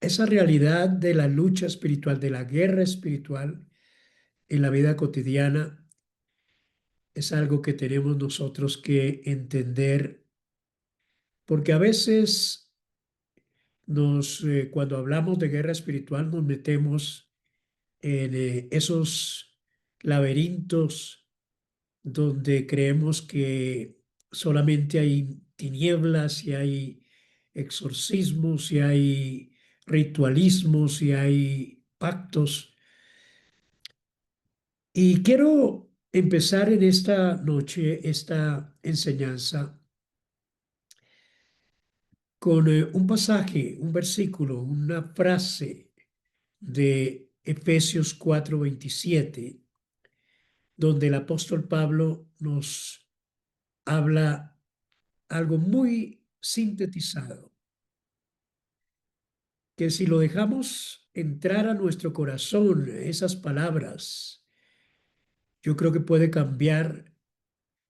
esa realidad de la lucha espiritual, de la guerra espiritual en la vida cotidiana, es algo que tenemos nosotros que entender, porque a veces cuando hablamos de guerra espiritual nos metemos en esos laberintos donde creemos que solamente hay tinieblas y hay exorcismos y hay ritualismos y hay pactos. Y quiero empezar en esta noche, esta enseñanza, con un pasaje, un versículo, una frase de Efesios 4:27, donde el apóstol Pablo nos habla algo muy sintetizado, que si lo dejamos entrar a nuestro corazón, esas palabras, yo creo que puede cambiar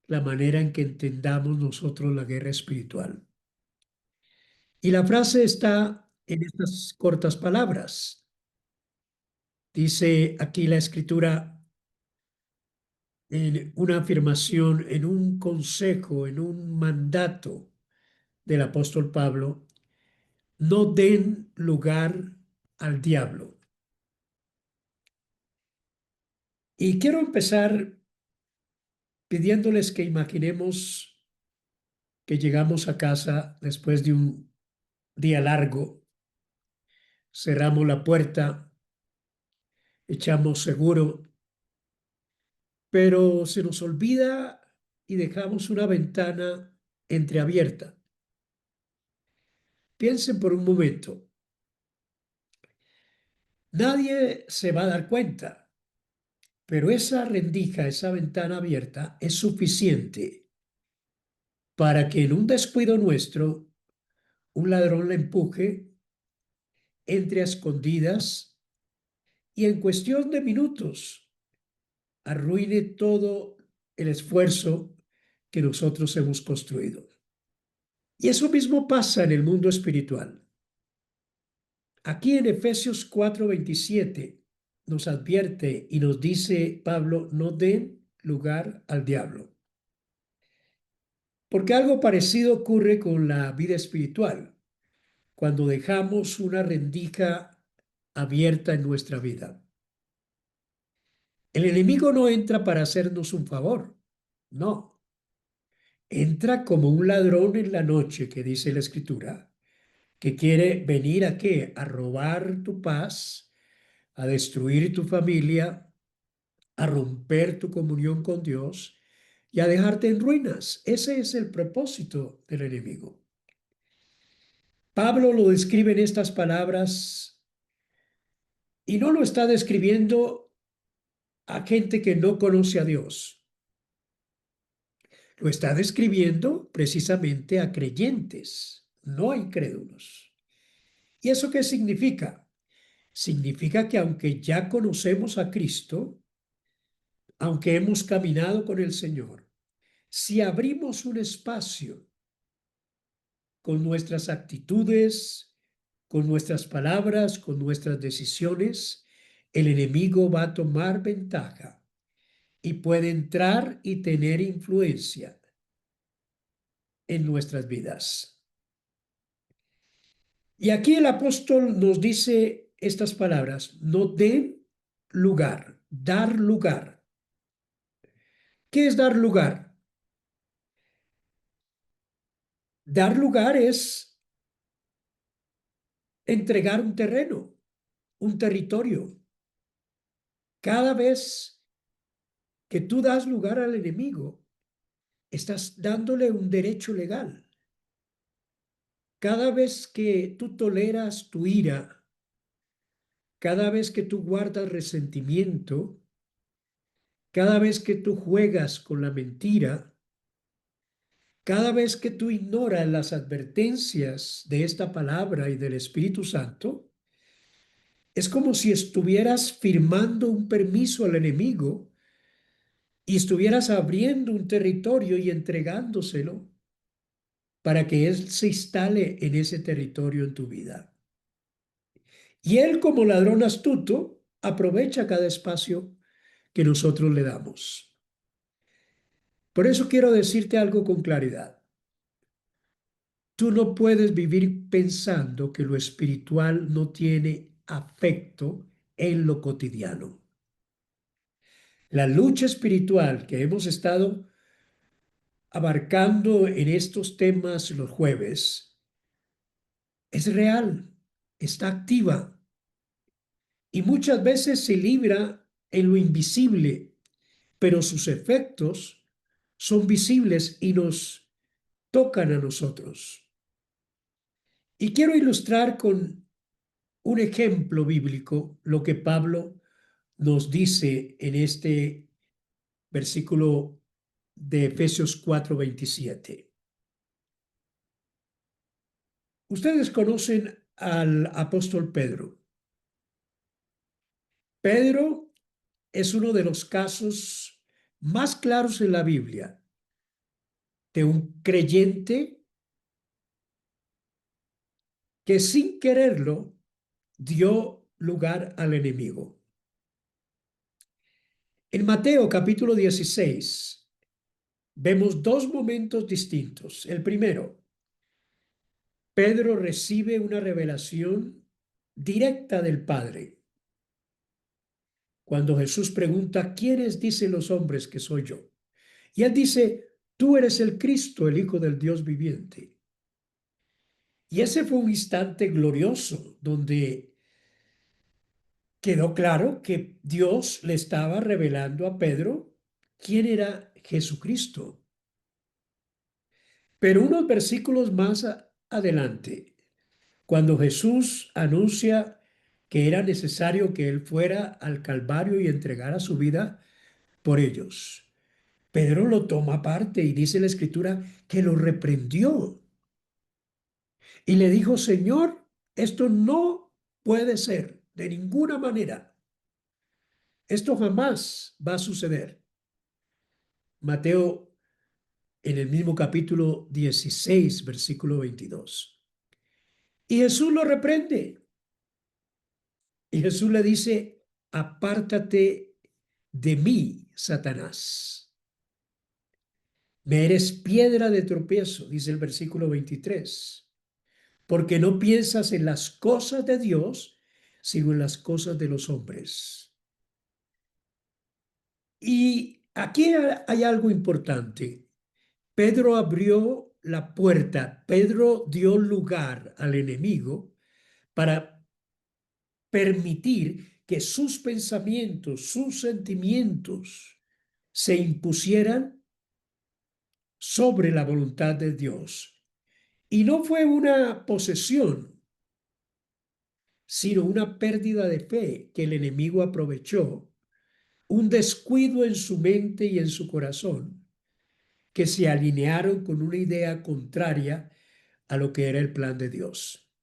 la manera en que entendamos nosotros la guerra espiritual. Y la frase está en estas cortas palabras. Dice aquí la escritura en una afirmación, en un consejo, en un mandato del apóstol Pablo: no den lugar al diablo. Y quiero empezar pidiéndoles que imaginemos que llegamos a casa después de un día largo, cerramos la puerta, echamos seguro, pero se nos olvida y dejamos una ventana entreabierta. Piensen por un momento, nadie se va a dar cuenta, pero esa rendija, esa ventana abierta es suficiente para que en un descuido nuestro un ladrón la empuje, entre a escondidas y en cuestión de minutos arruine todo el esfuerzo que nosotros hemos construido. Y eso mismo pasa en el mundo espiritual. Aquí en Efesios 4:27 nos advierte y nos dice Pablo: no den lugar al diablo. Porque algo parecido ocurre con la vida espiritual, cuando dejamos una rendija abierta en nuestra vida. El enemigo no entra para hacernos un favor, no. Entra como un ladrón en la noche, que dice la escritura, que quiere venir ¿a qué? A robar tu paz, a destruir tu familia, a romper tu comunión con Dios y a dejarte en ruinas. Ese es el propósito del enemigo. Pablo lo describe en estas palabras y no lo está describiendo a gente que no conoce a Dios. Lo está describiendo precisamente a creyentes, no a incrédulos. ¿Y eso qué significa? Significa que aunque ya conocemos a Cristo, aunque hemos caminado con el Señor, si abrimos un espacio con nuestras actitudes, con nuestras palabras, con nuestras decisiones, el enemigo va a tomar ventaja y puede entrar y tener influencia en nuestras vidas. Y aquí el apóstol nos dice estas palabras: no den lugar, dar lugar. ¿Qué es dar lugar? Dar lugar es entregar un terreno, un territorio. Cada vez que tú das lugar al enemigo, estás dándole un derecho legal. Cada vez que tú toleras tu ira, cada vez que tú guardas resentimiento, cada vez que tú juegas con la mentira, cada vez que tú ignoras las advertencias de esta palabra y del Espíritu Santo, es como si estuvieras firmando un permiso al enemigo y estuvieras abriendo un territorio y entregándoselo para que él se instale en ese territorio en tu vida. Y él, como ladrón astuto, aprovecha cada espacio que nosotros le damos. Por eso quiero decirte algo con claridad. Tú no puedes vivir pensando que lo espiritual no tiene afecto en lo cotidiano. La lucha espiritual que hemos estado abarcando en estos temas los jueves es real, está activa y muchas veces se libra en lo invisible, pero sus efectos son visibles y nos tocan a nosotros. Y quiero ilustrar con un ejemplo bíblico lo que Pablo nos dice en este versículo de Efesios 4:27. Ustedes conocen al apóstol Pedro. Pedro es uno de los casos más claros en la Biblia de un creyente que sin quererlo dio lugar al enemigo. En Mateo capítulo 16 vemos dos momentos distintos. El primero, Pedro recibe una revelación directa del Padre. Cuando Jesús pregunta, ¿quiénes dicen los hombres que soy yo? Y él dice, tú eres el Cristo, el Hijo del Dios viviente. Y ese fue un instante glorioso donde quedó claro que Dios le estaba revelando a Pedro quién era Jesucristo. Pero unos versículos más adelante, cuando Jesús anuncia que era necesario que él fuera al Calvario y entregara su vida por ellos, Pedro lo toma aparte y dice la Escritura que lo reprendió y le dijo, Señor, esto no puede ser de ninguna manera. Esto jamás va a suceder. Mateo en el mismo capítulo 16, versículo 22. Y Jesús lo reprende. Y Jesús le dice, apártate de mí, Satanás. Me eres piedra de tropiezo, dice el versículo 23, porque no piensas en las cosas de Dios, sino en las cosas de los hombres. Y aquí hay algo importante. Pedro abrió la puerta, Pedro dio lugar al enemigo para permitir que sus pensamientos, sus sentimientos se impusieran sobre la voluntad de Dios. Y no fue una posesión, sino una pérdida de fe que el enemigo aprovechó, un descuido en su mente y en su corazón, que se alinearon con una idea contraria a lo que era el plan de Dios.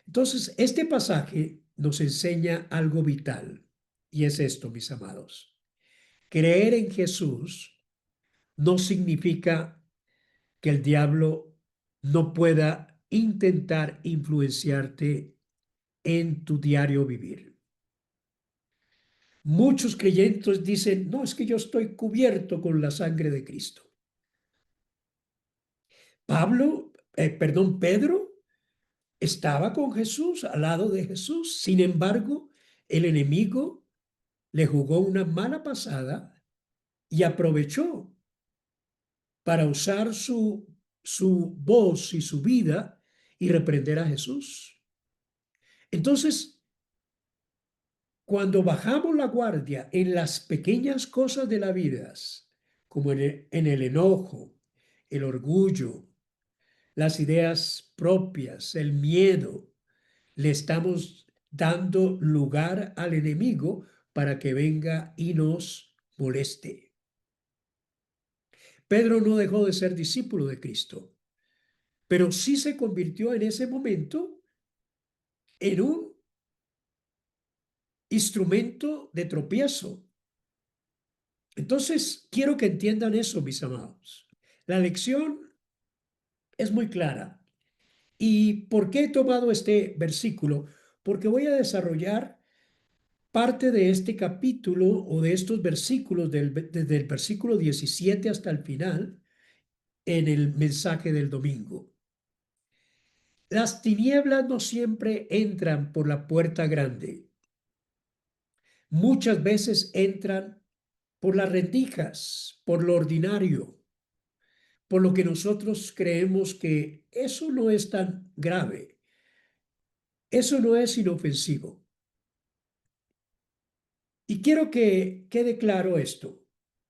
Entonces, este pasaje nos enseña algo vital, y es esto, mis amados. Creer en Jesús no significa que el diablo no pueda intentar influenciarte en tu diario vivir. Muchos creyentes dicen, no, es que yo estoy cubierto con la sangre de Cristo. Pedro estaba con Jesús, al lado de Jesús. Sin embargo, el enemigo le jugó una mala pasada y aprovechó para usar su voz y su vida y reprender a Jesús. Entonces, cuando bajamos la guardia en las pequeñas cosas de la vida, como en el enojo, el orgullo, las ideas propias, el miedo, le estamos dando lugar al enemigo para que venga y nos moleste. Pedro no dejó de ser discípulo de Cristo, pero sí se convirtió en ese momento en un instrumento de tropiezo. Entonces, quiero que entiendan eso, mis amados. La lección es muy clara. ¿Y por qué he tomado este versículo? porque voy a desarrollar parte de este capítulo o de estos versículos, desde el versículo 17 hasta el final, en el mensaje del domingo. Las tinieblas no siempre entran por la puerta grande. Muchas veces entran por las rendijas, por lo ordinario, por lo que nosotros creemos que eso no es tan grave, eso no es inofensivo. Y quiero que quede claro esto.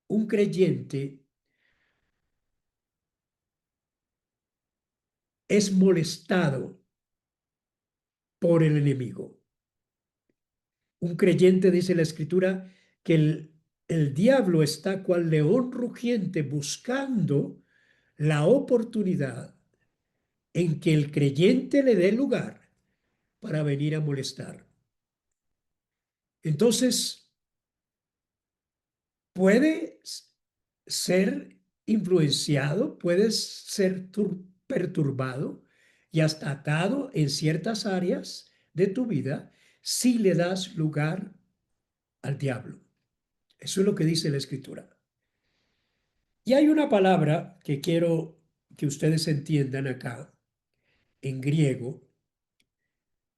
Un creyente es molestado por el enemigo. Un creyente, dice la escritura, que el diablo está cual león rugiente buscando la oportunidad en que el creyente le dé lugar para venir a molestar. Entonces, puede ser influenciado, puede ser perturbado y hasta atado en ciertas áreas de tu vida si le das lugar al diablo. Eso es lo que dice la escritura. Y hay una palabra que quiero que ustedes entiendan acá, en griego,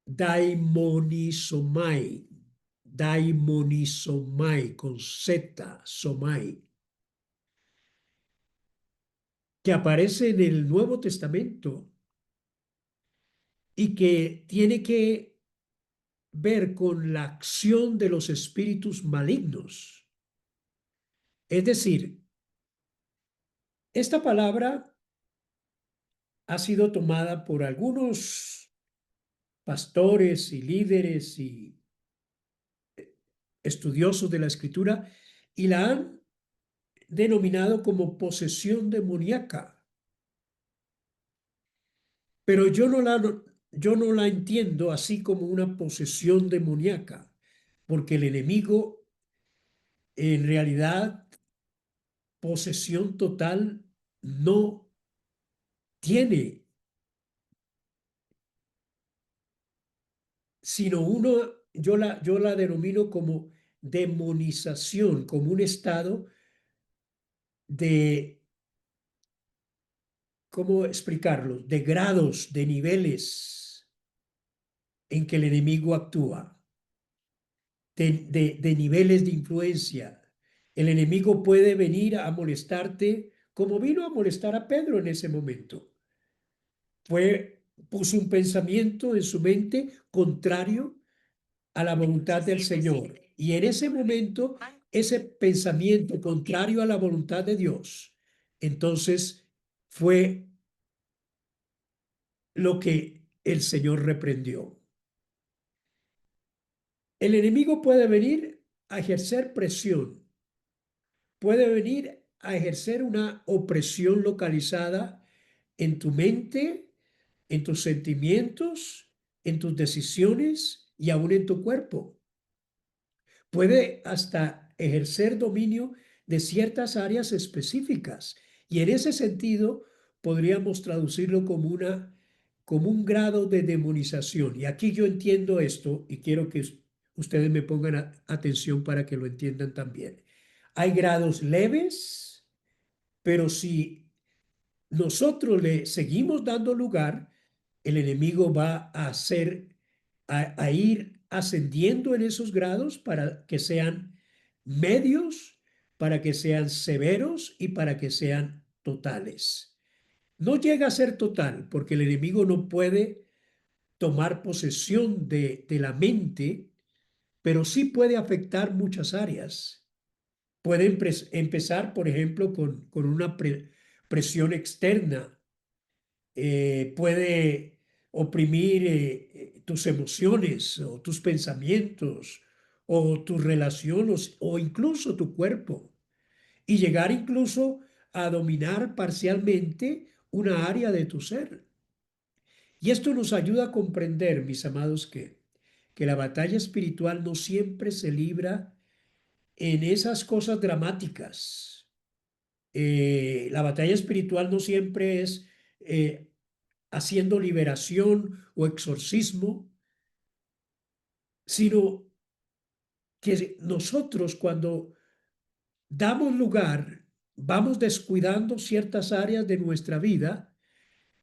daimonizomai, daimonizomai, con Z, somai, que aparece en el Nuevo Testamento y que tiene que ver con la acción de los espíritus malignos. Es decir, esta palabra ha sido tomada por algunos pastores y líderes y estudiosos de la escritura y la han denominado como posesión demoníaca. Pero yo no la entiendo así como una posesión demoníaca, porque el enemigo en realidad posesión total no tiene, sino yo la denomino como demonización, como un estado de, ¿cómo explicarlo? De grados, de niveles en que el enemigo actúa, de niveles de influencia. El enemigo puede venir a molestarte como vino a molestar a Pedro en ese momento. Puso un pensamiento en su mente contrario a la voluntad del Señor. Y en ese momento, ese pensamiento contrario a la voluntad de Dios, entonces fue lo que el Señor reprendió. El enemigo puede venir a ejercer presión, puede venir a ejercer una opresión localizada en tu mente, en tus sentimientos, en tus decisiones y aún en tu cuerpo. Puede hasta ejercer dominio de ciertas áreas específicas. Y en ese sentido, podríamos traducirlo como un grado de demonización. Y aquí yo entiendo esto y quiero que ustedes me pongan atención para que lo entiendan también. Hay grados leves, pero si nosotros le seguimos dando lugar, el enemigo va a ir ascendiendo en esos grados para que sean medios, para que sean severos y para que sean totales. No llega a ser total porque el enemigo no puede tomar posesión de la mente, pero sí puede afectar muchas áreas. Puede empezar, por ejemplo, con una presión externa, puede oprimir tus emociones o tus pensamientos o tus relaciones o incluso tu cuerpo y llegar incluso a dominar parcialmente una área de tu ser. Y esto nos ayuda a comprender, mis amados, que la batalla espiritual no siempre se libra en esas cosas dramáticas. La batalla espiritual no siempre es haciendo liberación o exorcismo, sino que nosotros cuando damos lugar, vamos descuidando ciertas áreas de nuestra vida,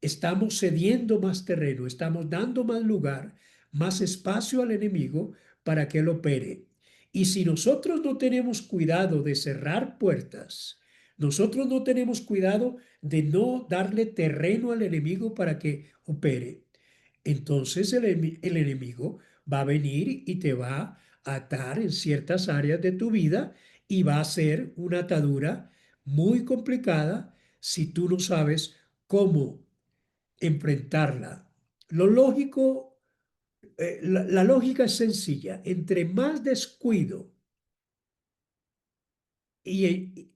estamos cediendo más terreno, estamos dando más lugar, más espacio al enemigo para que él opere. Y si nosotros no tenemos cuidado de cerrar puertas, nosotros no tenemos cuidado de no darle terreno al enemigo para que opere, entonces el enemigo va a venir y te va a atar en ciertas áreas de tu vida y va a ser una atadura muy complicada si tú no sabes cómo enfrentarla. Lo lógico, la lógica es sencilla. Entre más descuido y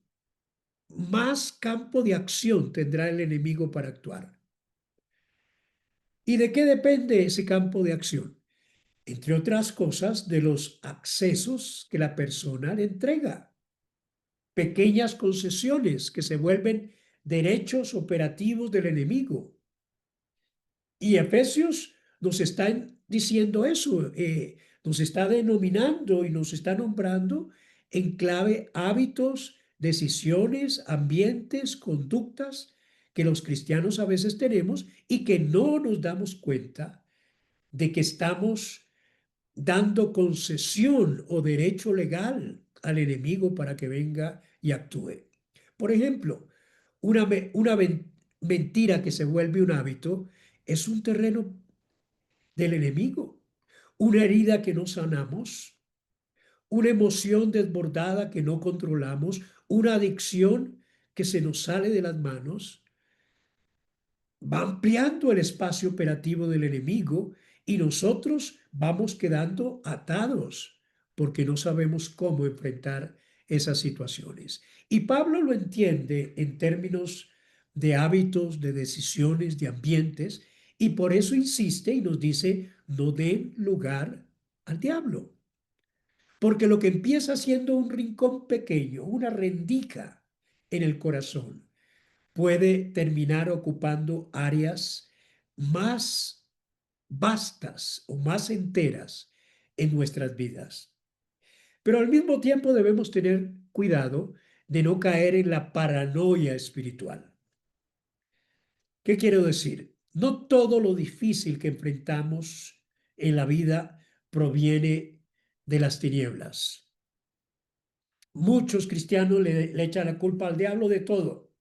más campo de acción tendrá el enemigo para actuar. ¿Y de qué depende ese campo de acción? Entre otras cosas, de los accesos que la persona le entrega. Pequeñas concesiones que se vuelven derechos operativos del enemigo. Y Efesios nos está diciendo eso, nos está denominando y nos está nombrando en clave hábitos, decisiones, ambientes, conductas que los cristianos a veces tenemos y que no nos damos cuenta de que estamos dando concesión o derecho legal al enemigo para que venga y actúe. Por ejemplo, una mentira que se vuelve un hábito es un terreno del enemigo, una herida que no sanamos, una emoción desbordada que no controlamos, una adicción que se nos sale de las manos, va ampliando el espacio operativo del enemigo y nosotros vamos quedando atados porque no sabemos cómo enfrentar esas situaciones. Y Pablo lo entiende en términos de hábitos, de decisiones, de ambientes, y por eso insiste y nos dice, no den lugar al diablo. Porque lo que empieza siendo un rincón pequeño, una rendija en el corazón, puede terminar ocupando áreas más vastas o más enteras en nuestras vidas. Pero al mismo tiempo debemos tener cuidado de no caer en la paranoia espiritual. ¿Qué quiero decir? No todo lo difícil que enfrentamos en la vida proviene de las tinieblas. Muchos cristianos le echan la culpa al diablo de todo.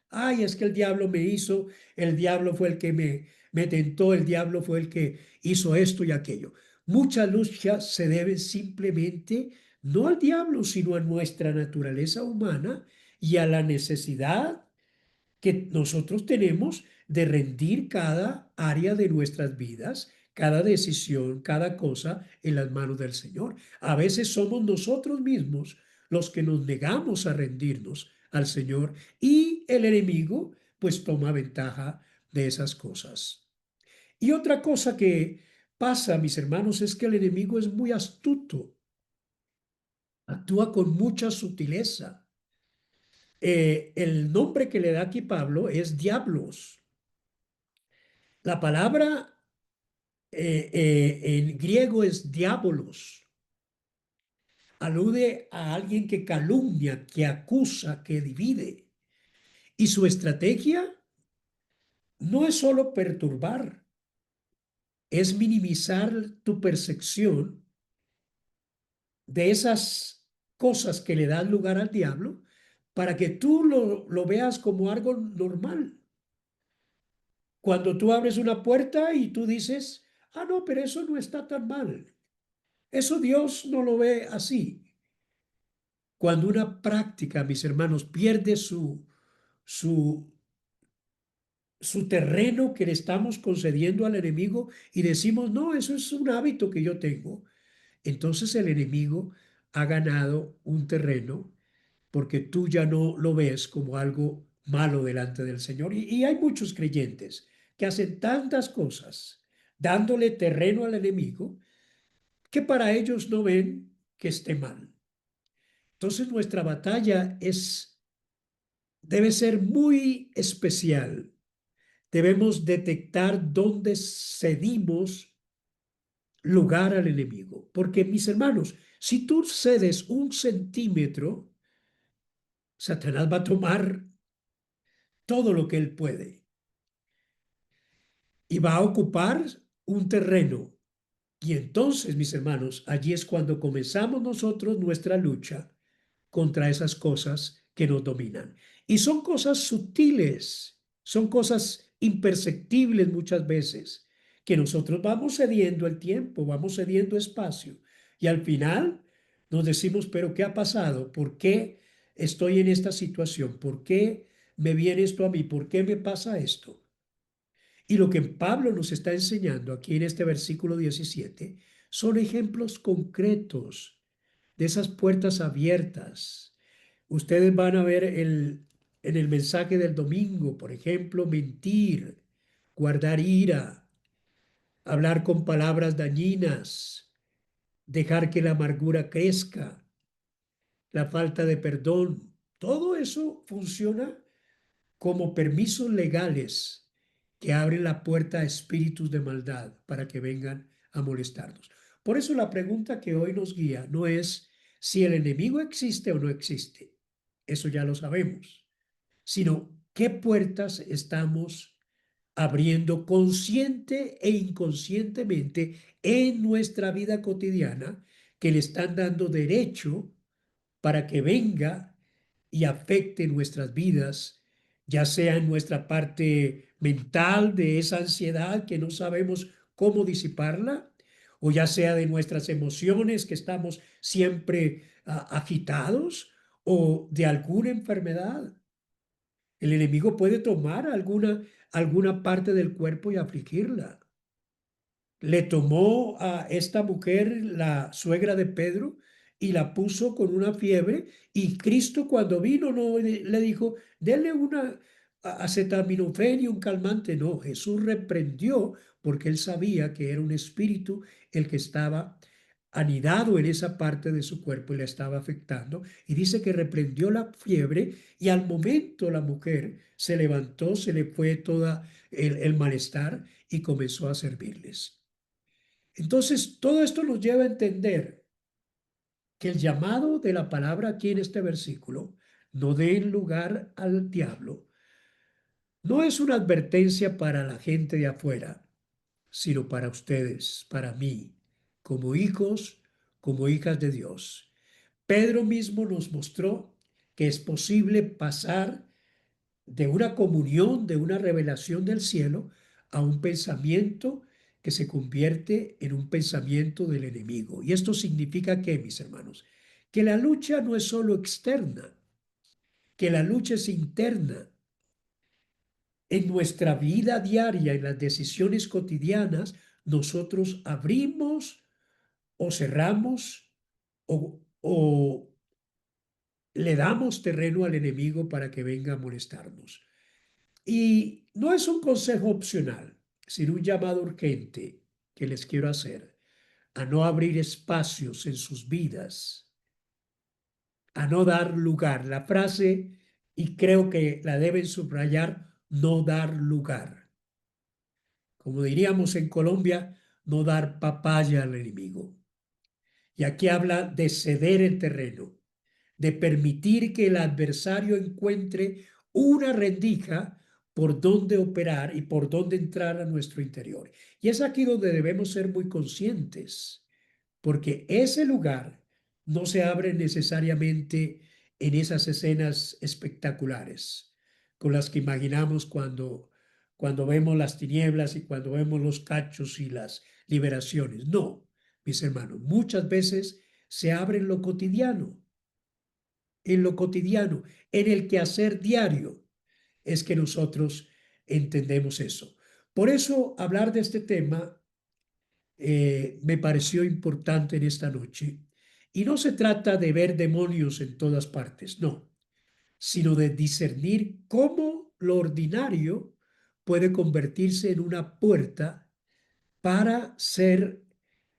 Ay, es que el diablo me hizo, el diablo fue el que me tentó, el diablo fue el que hizo esto y aquello. Muchas luchas se deben simplemente no al diablo, sino a nuestra naturaleza humana y a la necesidad que nosotros tenemos de rendir cada área de nuestras vidas, cada decisión, cada cosa en las manos del Señor. A veces somos nosotros mismos los que nos negamos a rendirnos al Señor y el enemigo pues toma ventaja de esas cosas. Y otra cosa que pasa, mis hermanos, es que el enemigo es muy astuto, actúa con mucha sutileza. El nombre que le da aquí Pablo es diablos. La palabra en griego es diabolos. Alude a alguien que calumnia, que acusa, que divide. Y su estrategia no es solo perturbar, es minimizar tu percepción de esas cosas que le dan lugar al diablo para que tú lo veas como algo normal. Cuando tú abres una puerta y tú dices, ah, no, pero eso no está tan mal. Eso Dios no lo ve así. Cuando una práctica, mis hermanos, pierde su, su terreno que le estamos concediendo al enemigo y decimos, no, eso es un hábito que yo tengo, entonces el enemigo ha ganado un terreno porque tú ya no lo ves como algo malo delante del Señor. Y hay muchos creyentes que hacen tantas cosas dándole terreno al enemigo que para ellos no ven que esté mal. Entonces nuestra batalla debe ser muy especial. Debemos detectar dónde cedimos lugar al enemigo. Porque, mis hermanos, si tú cedes 1 centímetro, Satanás va a tomar todo lo que él puede y va a ocupar un terreno. Y entonces, mis hermanos, allí es cuando comenzamos nosotros nuestra lucha contra esas cosas que nos dominan. Y son cosas sutiles, son cosas imperceptibles muchas veces, que nosotros vamos cediendo el tiempo, vamos cediendo espacio. Y al final nos decimos, pero ¿qué ha pasado? ¿Por qué estoy en esta situación? ¿Por qué me viene esto a mí? ¿Por qué me pasa esto? Y lo que Pablo nos está enseñando aquí en este versículo 17 son ejemplos concretos de esas puertas abiertas. Ustedes van a ver en el mensaje del domingo, por ejemplo, mentir, guardar ira, hablar con palabras dañinas, dejar que la amargura crezca, la falta de perdón. Todo eso funciona como permisos legales que abren la puerta a espíritus de maldad para que vengan a molestarnos. Por eso la pregunta que hoy nos guía no es si el enemigo existe o no existe, eso ya lo sabemos, sino qué puertas estamos abriendo consciente e inconscientemente en nuestra vida cotidiana que le están dando derecho para que venga y afecte nuestras vidas, ya sea en nuestra parte mental de esa ansiedad que no sabemos cómo disiparla, o ya sea de nuestras emociones que estamos siempre agitados, o de alguna enfermedad. El enemigo puede tomar alguna parte del cuerpo y afligirla. Le tomó a esta mujer, la suegra de Pedro, y la puso con una fiebre, y Cristo cuando vino no le dijo, denle una acetaminofén y un calmante. No, Jesús reprendió porque él sabía que era un espíritu el que estaba anidado en esa parte de su cuerpo y le estaba afectando. Y dice que reprendió la fiebre y al momento la mujer se levantó, se le fue toda el malestar y comenzó a servirles. Entonces, todo esto nos lleva a entender que el llamado de la palabra aquí en este versículo, no den lugar al diablo, no es una advertencia para la gente de afuera, sino para ustedes, para mí, como hijos, como hijas de Dios. Pedro mismo nos mostró que es posible pasar de una comunión, de una revelación del cielo, a un pensamiento que se convierte en un pensamiento del enemigo. Y esto significa que, mis hermanos, que la lucha no es solo externa, que la lucha es interna. En nuestra vida diaria, en las decisiones cotidianas, nosotros abrimos o cerramos o le damos terreno al enemigo para que venga a molestarnos. Y no es un consejo opcional, sino un llamado urgente que les quiero hacer a no abrir espacios en sus vidas, a no dar lugar. La frase, y creo que la deben subrayar, no dar lugar. Como diríamos en Colombia, no dar papaya al enemigo. Y aquí habla de ceder el terreno, de permitir que el adversario encuentre una rendija por donde operar y por donde entrar a nuestro interior. Y es aquí donde debemos ser muy conscientes, porque ese lugar no se abre necesariamente en esas escenas espectaculares con las que imaginamos cuando vemos las tinieblas y cuando vemos los cachos y las liberaciones. No, mis hermanos, muchas veces se abre en lo cotidiano, en el quehacer diario, es que nosotros entendemos eso. Por eso hablar de este tema me pareció importante en esta noche. Y no se trata de ver demonios en todas partes, no, sino de discernir cómo lo ordinario puede convertirse en una puerta para ser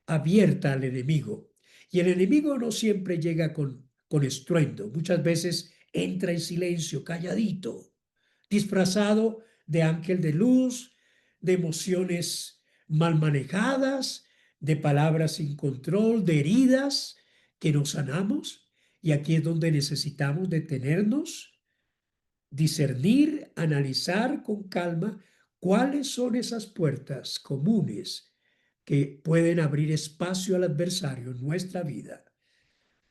abierta al enemigo. Y el enemigo no siempre llega con estruendo, muchas veces entra en silencio, calladito, disfrazado de ángel de luz, de emociones mal manejadas, de palabras sin control, de heridas que nos sanamos. Y aquí es donde necesitamos detenernos, discernir, analizar con calma cuáles son esas puertas comunes que pueden abrir espacio al adversario en nuestra vida,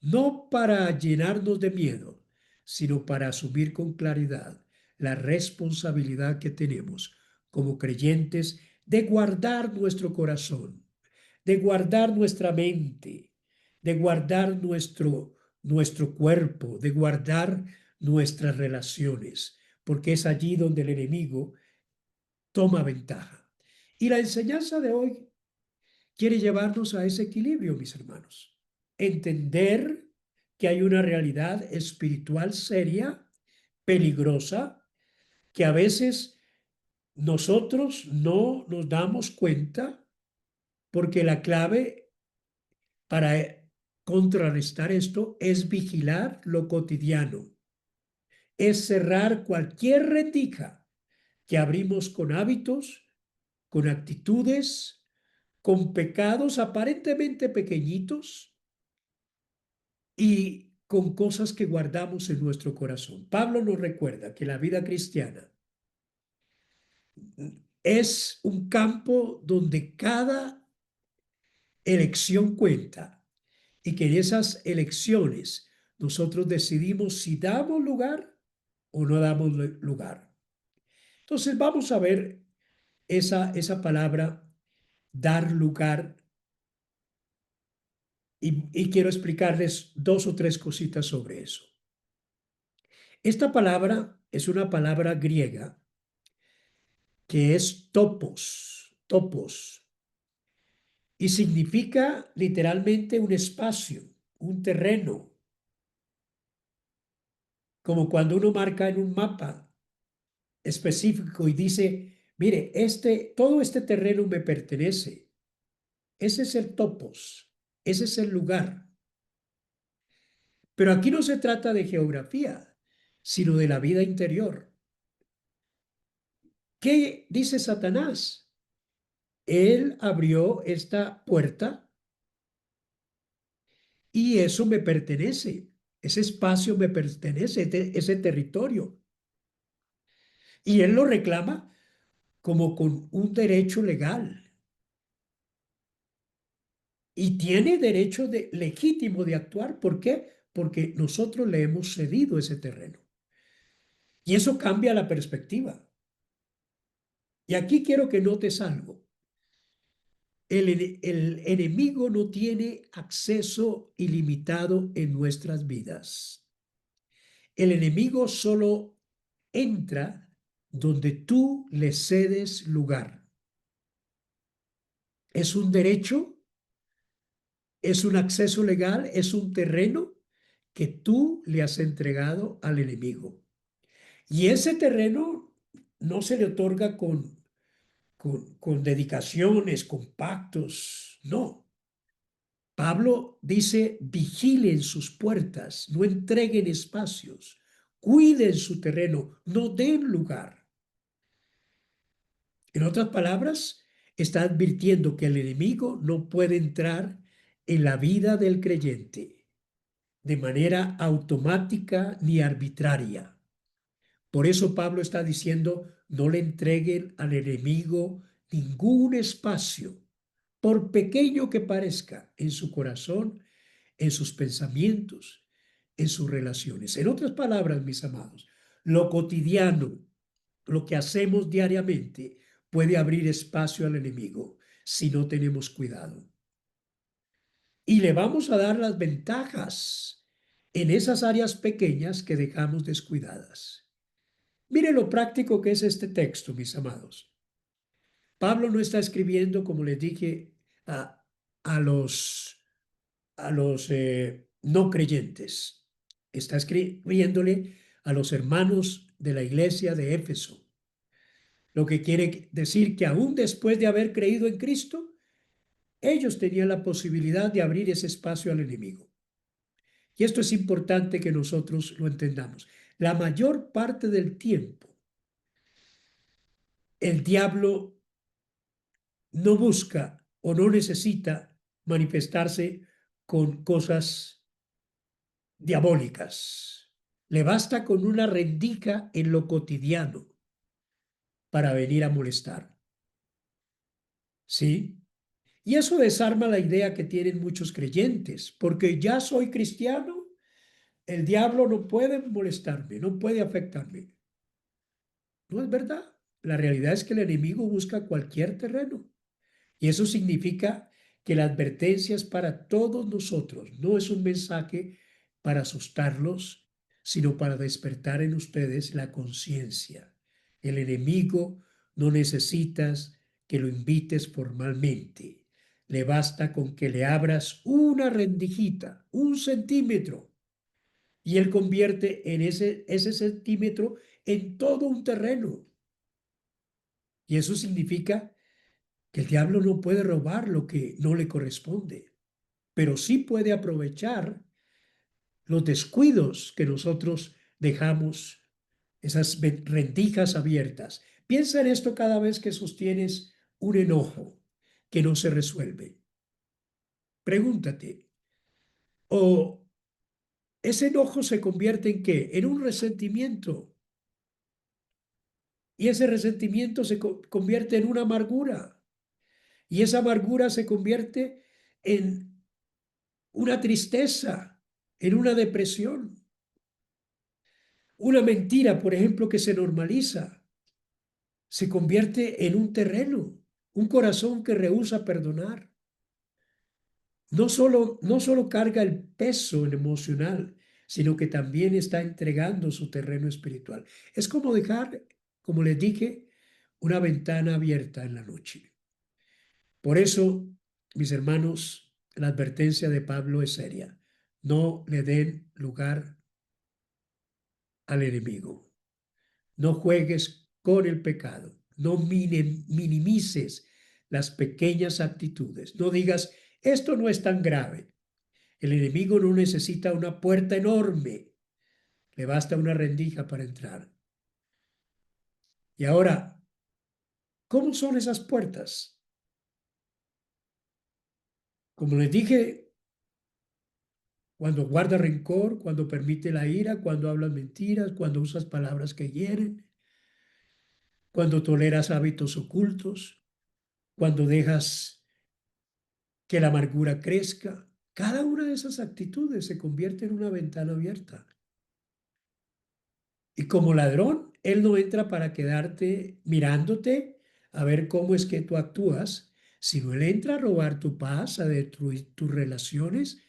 no para llenarnos de miedo, sino para asumir con claridad la responsabilidad que tenemos como creyentes de guardar nuestro corazón, de guardar nuestra mente, de guardar nuestro cuerpo, de guardar nuestras relaciones, porque es allí donde el enemigo toma ventaja. Y la enseñanza de hoy quiere llevarnos a ese equilibrio, mis hermanos. Entender que hay una realidad espiritual seria, peligrosa, que a veces nosotros no nos damos cuenta, porque la clave para contrarrestar esto es vigilar lo cotidiano, es cerrar cualquier retija que abrimos con hábitos, con actitudes, con pecados aparentemente pequeñitos y con cosas que guardamos en nuestro corazón. Pablo nos recuerda que la vida cristiana es un campo donde cada elección cuenta y que en esas elecciones nosotros decidimos si damos lugar o no damos lugar. Entonces vamos a ver esa palabra, dar lugar, y quiero explicarles dos o tres cositas sobre eso. Esta palabra es una palabra griega que es topos, topos, y significa literalmente un espacio, un terreno, como cuando uno marca en un mapa específico y dice, mire, todo este terreno me pertenece. Ese es el topos, ese es el lugar. Pero aquí no se trata de geografía, sino de la vida interior. ¿Qué dice Satanás? Él abrió esta puerta y eso me pertenece. Ese espacio me pertenece, ese territorio. Y él lo reclama como con un derecho legal. Y tiene derecho legítimo de actuar. ¿Por qué? Porque nosotros le hemos cedido ese terreno. Y eso cambia la perspectiva. Y aquí quiero que notes algo. El enemigo no tiene acceso ilimitado en nuestras vidas. El enemigo solo entra donde tú le cedes lugar. Es un derecho, es un acceso legal, es un terreno que tú le has entregado al enemigo. Y ese terreno no se le otorga con dedicaciones, con pactos, no. Pablo dice, vigilen sus puertas, no entreguen espacios, cuiden su terreno, no den lugar. En otras palabras, está advirtiendo que el enemigo no puede entrar en la vida del creyente de manera automática ni arbitraria. Por eso Pablo está diciendo, no le entreguen al enemigo ningún espacio, por pequeño que parezca, en su corazón, en sus pensamientos, en sus relaciones. En otras palabras, mis amados, lo cotidiano, lo que hacemos diariamente, puede abrir espacio al enemigo si no tenemos cuidado. Y le vamos a dar las ventajas en esas áreas pequeñas que dejamos descuidadas. Mire lo práctico que es este texto, mis amados. Pablo no está escribiendo, como les dije, a los no creyentes. Está escribiéndole a los hermanos de la iglesia de Éfeso. Lo que quiere decir que aún después de haber creído en Cristo, ellos tenían la posibilidad de abrir ese espacio al enemigo. Y esto es importante que nosotros lo entendamos. La mayor parte del tiempo, el diablo no busca o no necesita manifestarse con cosas diabólicas. Le basta con una rendija en lo cotidiano para venir a molestar. ¿Sí? Y eso desarma la idea que tienen muchos creyentes, porque ya soy cristiano, el diablo no puede molestarme, no puede afectarme. No es verdad. La realidad es que el enemigo busca cualquier terreno. Y eso significa que la advertencia es para todos nosotros. No es un mensaje para asustarlos, sino para despertar en ustedes la conciencia. El enemigo no necesitas que lo invites formalmente. Le basta con que le abras una rendijita, 1 centímetro, y él convierte en ese centímetro en todo un terreno. Y eso significa que el diablo no puede robar lo que no le corresponde, pero sí puede aprovechar los descuidos que nosotros dejamos, esas rendijas abiertas. Piensa en esto cada vez que sostienes un enojo que no se resuelve. Pregúntate, ¿o ese enojo se convierte en qué? En un resentimiento. Y ese resentimiento se convierte en una amargura. Y esa amargura se convierte en una tristeza, en una depresión. Una mentira, por ejemplo, que se normaliza, se convierte en un terreno, un corazón que rehúsa perdonar. No solo carga el peso emocional, sino que también está entregando su terreno espiritual. Es como dejar, como les dije, una ventana abierta en la noche. Por eso, mis hermanos, la advertencia de Pablo es seria. No le den lugar al enemigo. No juegues con el pecado. No minimices las pequeñas actitudes. No digas, esto no es tan grave. El enemigo no necesita una puerta enorme. Le basta una rendija para entrar. Y ahora, ¿cómo son esas puertas? Como les dije, cuando guarda rencor, cuando permite la ira, cuando hablas mentiras, cuando usas palabras que hieren, cuando toleras hábitos ocultos, cuando dejas que la amargura crezca. Cada una de esas actitudes se convierte en una ventana abierta. Y como ladrón, él no entra para quedarte mirándote a ver cómo es que tú actúas, sino él entra a robar tu paz, a destruir tus relaciones,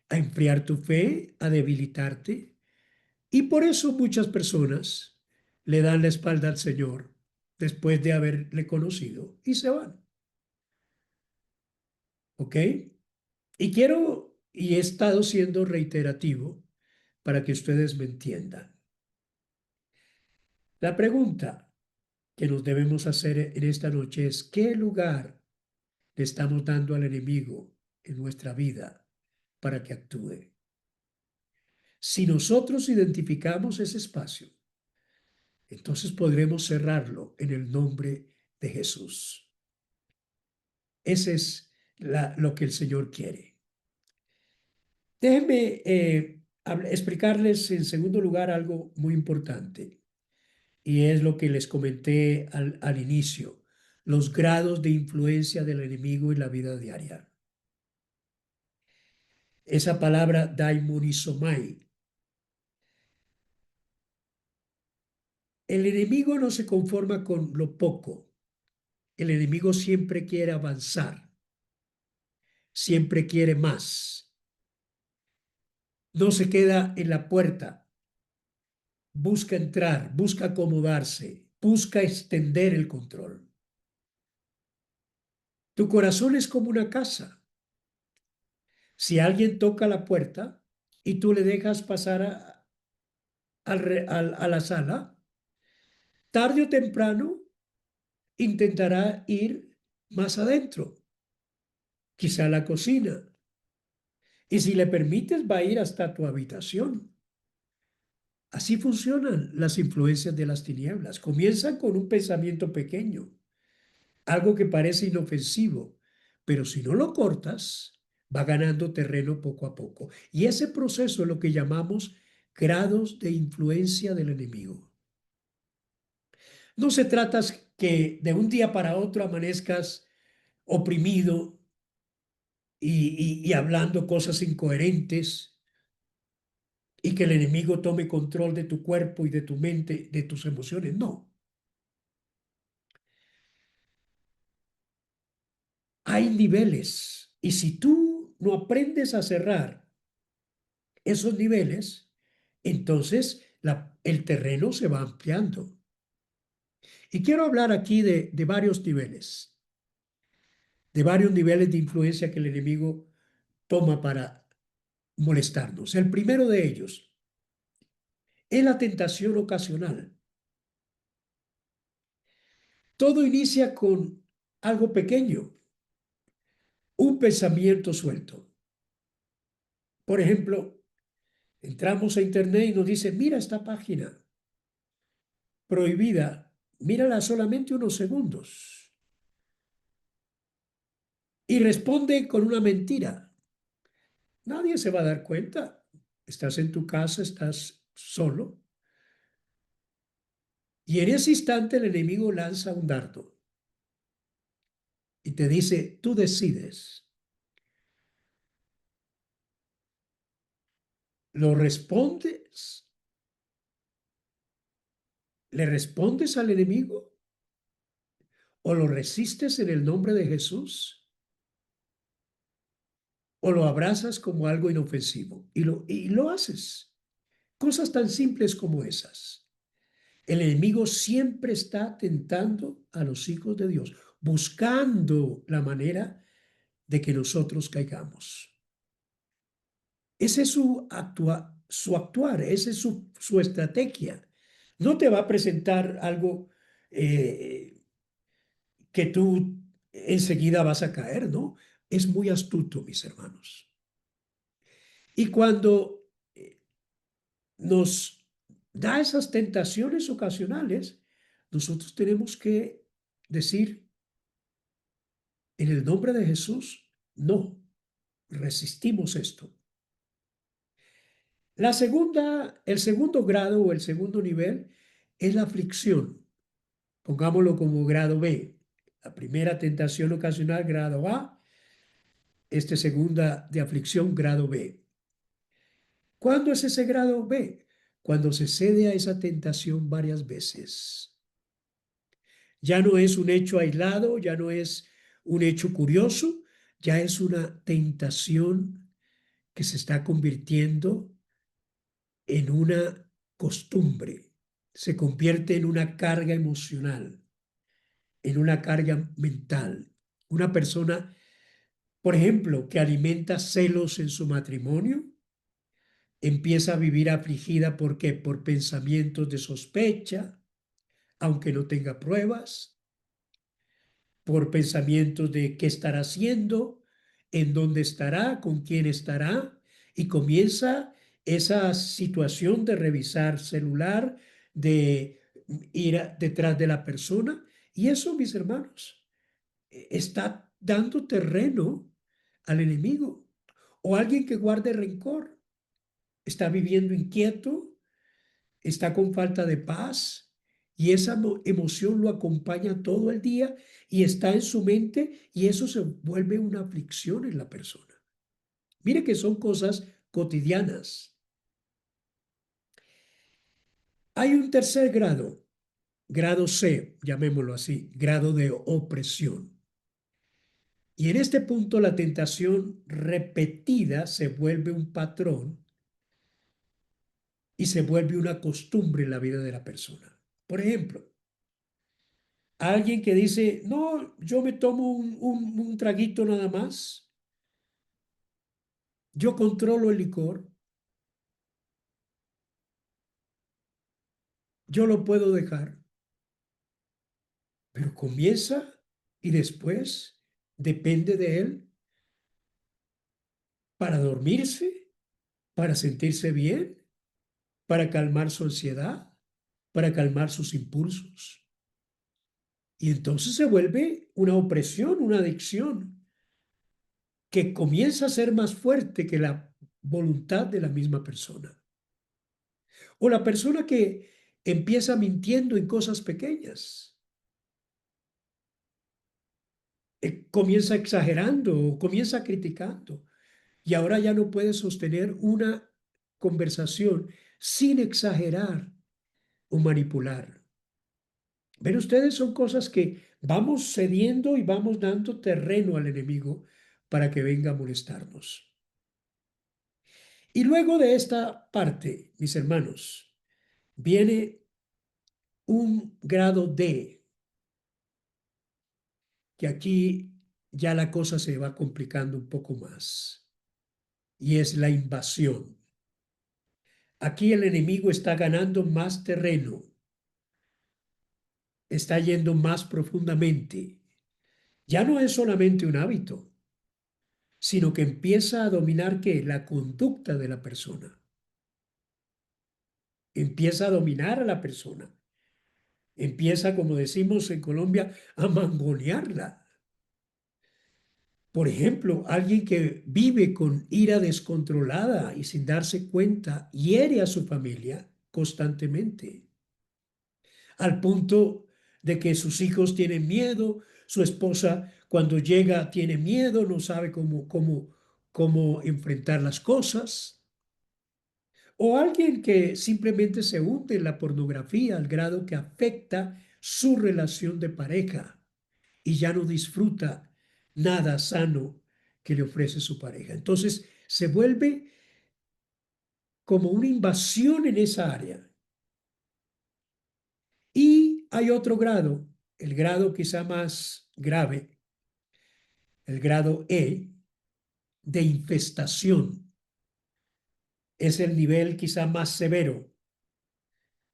a enfriar tu fe, a debilitarte. Y por eso muchas personas le dan la espalda al Señor después de haberle conocido y se van. ¿Ok? Y he estado siendo reiterativo para que ustedes me entiendan. La pregunta que nos debemos hacer en esta noche es, ¿qué lugar le estamos dando al enemigo en nuestra vida para que actúe? Si nosotros identificamos ese espacio, entonces podremos cerrarlo en el nombre de Jesús. Ese es lo que el Señor quiere. Déjenme explicarles en segundo lugar algo muy importante, y es lo que les comenté al inicio, los grados de influencia del enemigo en la vida diaria. Esa palabra daimonizomai. El enemigo no se conforma con lo poco. El enemigo siempre quiere avanzar, siempre quiere más. No se queda en la puerta, busca entrar, busca acomodarse, busca extender el control. Tu corazón es como una casa. Si alguien toca la puerta y tú le dejas pasar a la sala, tarde o temprano intentará ir más adentro, quizá a la cocina. Y si le permites, va a ir hasta tu habitación. Así funcionan las influencias de las tinieblas. Comienzan con un pensamiento pequeño, algo que parece inofensivo, pero si no lo cortas, va ganando terreno poco a poco. Y ese proceso es lo que llamamos grados de influencia del enemigo. No se trata que de un día para otro amanezcas oprimido y hablando cosas incoherentes y que el enemigo tome control de tu cuerpo y de tu mente, de tus emociones. No. Hay niveles y si tú no aprendes a cerrar esos niveles, entonces el terreno se va ampliando. Y quiero hablar aquí de varios niveles de influencia que el enemigo toma para molestarnos. El primero de ellos es la tentación ocasional. Todo inicia con algo pequeño, un pensamiento suelto. Por ejemplo, entramos a internet y nos dice, mira esta página prohibida, mírala solamente unos segundos. Y responde con una mentira. Nadie se va a dar cuenta. Estás en tu casa, estás solo. Y en ese instante el enemigo lanza un dardo y te dice, tú decides. ¿Lo respondes? ¿Le respondes al enemigo? ¿O lo resistes en el nombre de Jesús? ¿O lo abrazas como algo inofensivo? Y lo haces. Cosas tan simples como esas. El enemigo siempre está tentando a los hijos de Dios, buscando la manera de que nosotros caigamos. Ese es su actuar, esa es su estrategia. No te va a presentar algo que tú enseguida vas a caer, ¿no? Es muy astuto, mis hermanos. Y cuando nos da esas tentaciones ocasionales, nosotros tenemos que decir, en el nombre de Jesús, no, resistimos esto. El segundo grado o el segundo nivel es la aflicción. Pongámoslo como grado B. La primera tentación ocasional, grado A. Segunda de aflicción, grado B. ¿Cuándo es ese grado B? Cuando se cede a esa tentación varias veces. Ya no es un hecho aislado, ya no es un hecho curioso, ya es una tentación que se está convirtiendo en una costumbre, se convierte en una carga emocional, en una carga mental. Una persona, por ejemplo, que alimenta celos en su matrimonio, empieza a vivir afligida. ¿Por qué? Por pensamientos de sospecha, aunque no tenga pruebas, por pensamientos de qué estará haciendo, en dónde estará, con quién estará, y comienza esa situación de revisar celular, de ir detrás de la persona, y eso, mis hermanos, está dando terreno al enemigo. O alguien que guarde rencor, está viviendo inquieto, está con falta de paz y esa emoción lo acompaña todo el día y está en su mente y eso se vuelve una aflicción en la persona. Mire que son cosas cotidianas. Hay un tercer grado, grado C, llamémoslo así, grado de opresión. Y en este punto la tentación repetida se vuelve un patrón y se vuelve una costumbre en la vida de la persona. Por ejemplo, alguien que dice, no, yo me tomo un traguito nada más, yo controlo el licor, yo lo puedo dejar, pero comienza y después depende de él para dormirse, para sentirse bien, para calmar su ansiedad, para calmar sus impulsos. Y entonces se vuelve una opresión, una adicción. que comienza a ser más fuerte que la voluntad de la misma persona. O la persona que empieza mintiendo en cosas pequeñas, comienza exagerando o comienza criticando y ahora ya no puede sostener una conversación sin exagerar o manipular. Ven ustedes, son cosas que vamos cediendo y vamos dando terreno al enemigo para que venga a molestarnos. Y luego de esta parte, mis hermanos, viene un grado D, que aquí ya la cosa se va complicando un poco más, y es la invasión. Aquí el enemigo está ganando más terreno, está yendo más profundamente. Ya no es solamente un hábito, sino que empieza a dominar ¿qué? La conducta de la persona. Empieza a dominar a la persona. Empieza, como decimos en Colombia, a mangonearla. Por ejemplo, alguien que vive con ira descontrolada y sin darse cuenta, hiere a su familia constantemente, al punto de que sus hijos tienen miedo, su esposa cuando llega tiene miedo, no sabe cómo enfrentar las cosas. O alguien que simplemente se hunde en la pornografía al grado que afecta su relación de pareja y ya no disfruta nada sano que le ofrece su pareja. Entonces se vuelve como una invasión en esa área. Y hay otro grado, el grado quizá más grave, el grado E, de infestación. Es el nivel quizá más severo.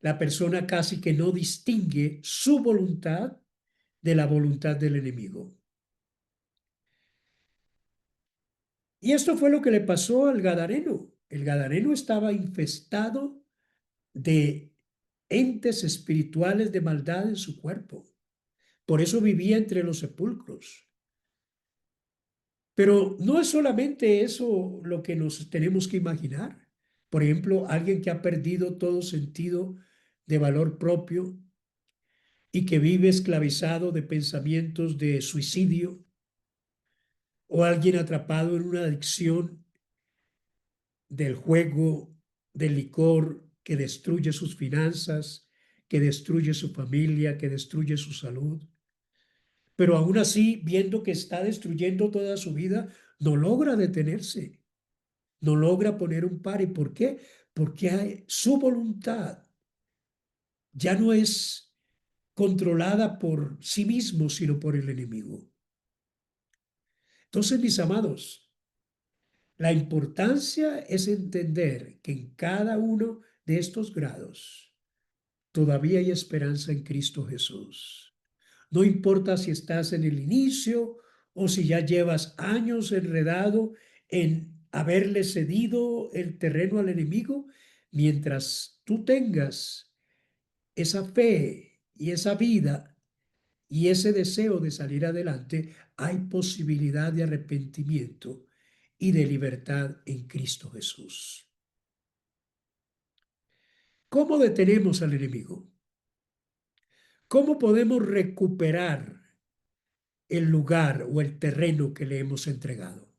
La persona casi que no distingue su voluntad de la voluntad del enemigo. Y esto fue lo que le pasó al Gadareno. El Gadareno estaba infestado de entes espirituales de maldad en su cuerpo. Por eso vivía entre los sepulcros. Pero no es solamente eso lo que nos tenemos que imaginar. Por ejemplo, alguien que ha perdido todo sentido de valor propio y que vive esclavizado de pensamientos de suicidio, o alguien atrapado en una adicción del juego, del licor, que destruye sus finanzas, que destruye su familia, que destruye su salud. Pero aún así, viendo que está destruyendo toda su vida, no logra detenerse, no logra poner un par. ¿Y por qué? Porque su voluntad ya no es controlada por sí mismo, sino por el enemigo. Entonces, mis amados, la importancia es entender que en cada uno de estos grados todavía hay esperanza en Cristo Jesús. No importa si estás en el inicio o si ya llevas años enredado en haberle cedido el terreno al enemigo, mientras tú tengas esa fe y esa vida y ese deseo de salir adelante, hay posibilidad de arrepentimiento y de libertad en Cristo Jesús. ¿Cómo detenemos al enemigo? ¿Cómo podemos recuperar el lugar o el terreno que le hemos entregado?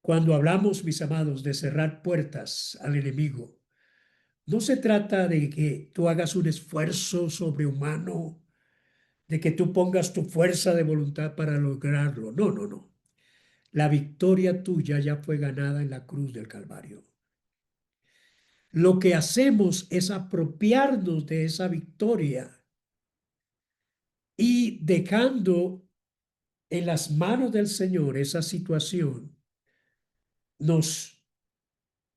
Cuando hablamos, mis amados, de cerrar puertas al enemigo, no se trata de que tú hagas un esfuerzo sobrehumano, de que tú pongas tu fuerza de voluntad para lograrlo. No, no, no. La victoria tuya ya fue ganada en la cruz del Calvario. Lo que hacemos es apropiarnos de esa victoria y dejando en las manos del Señor esa situación, nos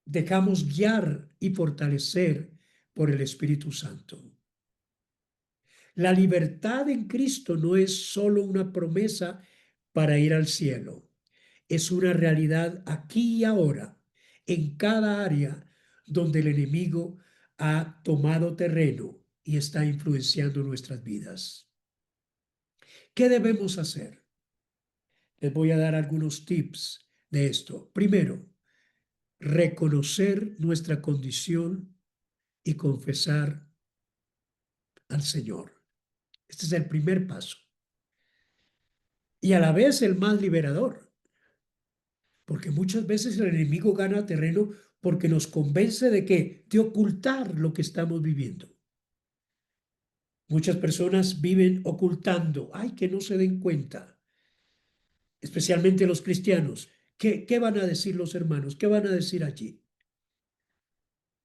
dejamos guiar y fortalecer por el Espíritu Santo. La libertad en Cristo no es solo una promesa para ir al cielo, es una realidad aquí y ahora, en cada área donde el enemigo ha tomado terreno y está influenciando nuestras vidas. ¿Qué debemos hacer? Les voy a dar algunos tips de esto. Primero, reconocer nuestra condición y confesar al Señor. Este es el primer paso. Y a la vez el más liberador, porque muchas veces el enemigo gana terreno porque nos convence de que, de ocultar lo que estamos viviendo. Muchas personas viven ocultando, ay, que no se den cuenta, especialmente los cristianos. ¿Qué van a decir los hermanos? ¿Qué van a decir allí?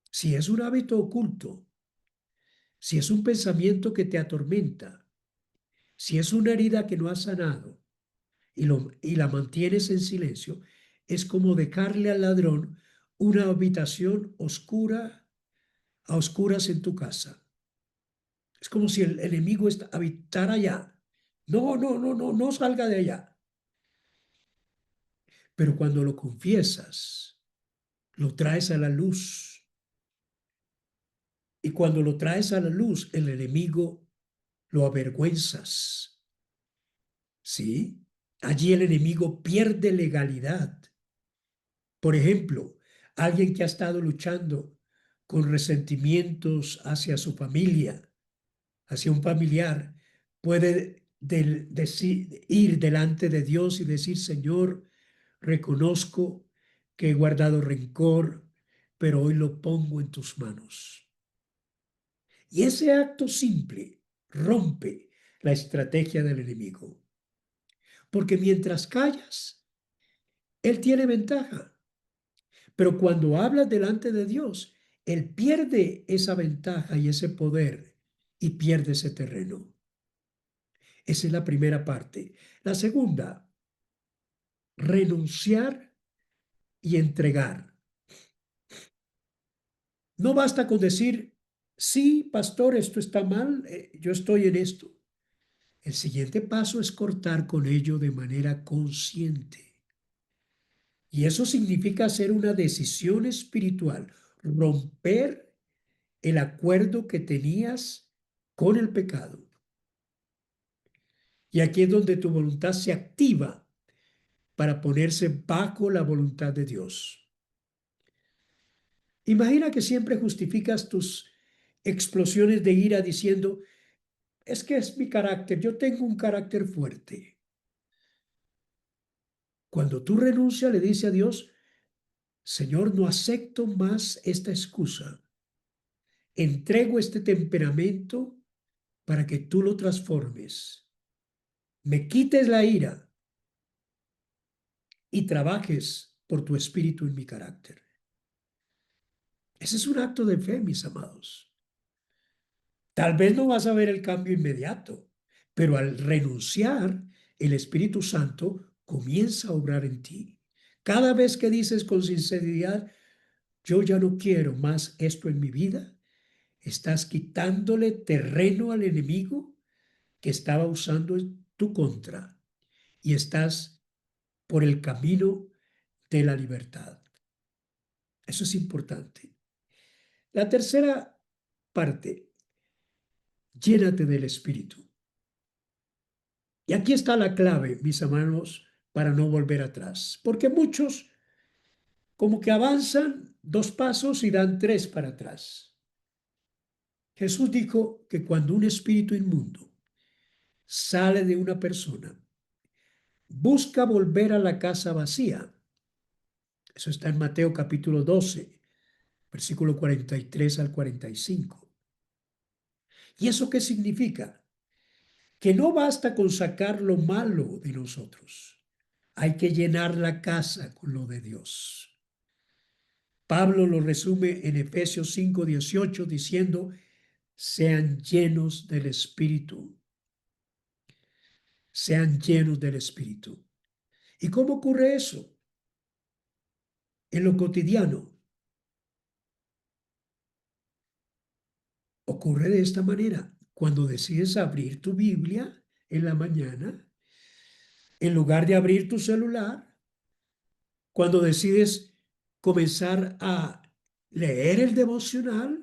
Si es un hábito oculto, si es un pensamiento que te atormenta, si es una herida que no has sanado y la mantienes en silencio, es como dejarle al ladrón una habitación oscura, a oscuras en tu casa. Es como si el enemigo habitara allá. No, no, no, no, no salga de allá. Pero cuando lo confiesas, lo traes a la luz. Y cuando lo traes a la luz, el enemigo lo avergüenzas. ¿Sí? Allí el enemigo pierde legalidad. Por ejemplo, alguien que ha estado luchando con resentimientos hacia su familia, hacia un familiar, puede ir delante de Dios y decir, Señor, reconozco que he guardado rencor, pero hoy lo pongo en tus manos. Y ese acto simple rompe la estrategia del enemigo, porque mientras callas, él tiene ventaja, pero cuando hablas delante de Dios, él pierde esa ventaja y ese poder y pierde ese terreno. Esa es la primera parte. La segunda, renunciar y entregar. No basta con decir, sí, pastor, esto está mal, yo estoy en esto. El siguiente paso es cortar con ello de manera consciente. Y eso significa hacer una decisión espiritual, romper el acuerdo que tenías con el pecado. Y aquí es donde tu voluntad se activa para ponerse bajo la voluntad de Dios. Imagina que siempre justificas tus explosiones de ira diciendo, es que es mi carácter, yo tengo un carácter fuerte. Cuando tú renuncias, le dice a Dios, Señor, no acepto más esta excusa. Entrego este temperamento para que tú lo transformes. Me quites la ira y trabajes por tu espíritu en mi carácter. Ese es un acto de fe, mis amados. Tal vez no vas a ver el cambio inmediato, pero al renunciar, el Espíritu Santo comienza a obrar en ti. Cada vez que dices con sinceridad, yo ya no quiero más esto en mi vida, estás quitándole terreno al enemigo que estaba usando en tu contra y estás por el camino de la libertad. Eso es importante. La tercera parte, llénate del Espíritu. Y aquí está la clave, mis hermanos, para no volver atrás. Porque muchos como que avanzan 2 pasos y dan 3 para atrás. Jesús dijo que cuando un espíritu inmundo sale de una persona, busca volver a la casa vacía. Eso está en Mateo capítulo 12, versículo 43 al 45. ¿Y eso qué significa? Que no basta con sacar lo malo de nosotros. Hay que llenar la casa con lo de Dios. Pablo lo resume en Efesios 5:18 diciendo, sean llenos del Espíritu, sean llenos del Espíritu. ¿Y cómo ocurre eso? En lo cotidiano. Ocurre de esta manera. Cuando decides abrir tu Biblia en la mañana, en lugar de abrir tu celular, cuando decides comenzar a leer el devocional,